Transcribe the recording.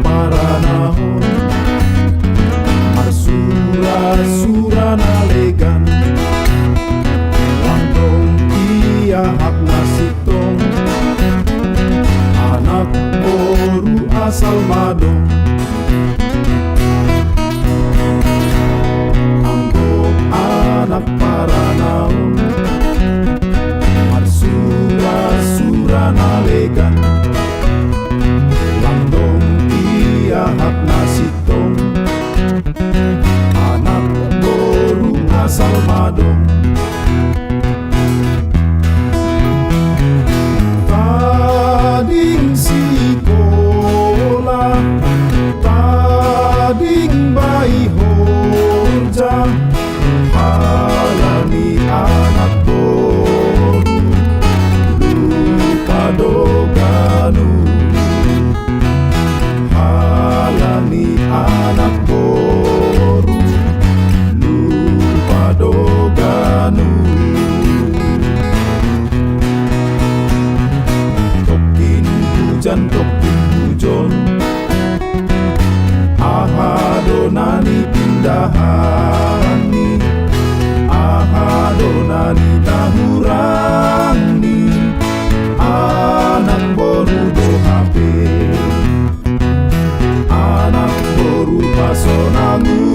paranahon marsura-sura nalegan langtong iahap nasitong anak boru asal madong anggo anak paranahon marsura-sura nalegan langtong iahap nasitong anak boru asal madong tading sikola tading bayi horja halani anak boru lupa doganu halani anak boru lupa doganu tokin hujan tokin hujon ahadonani pindahani ahadonani tahurani anak boru dohape anak boru pasonangu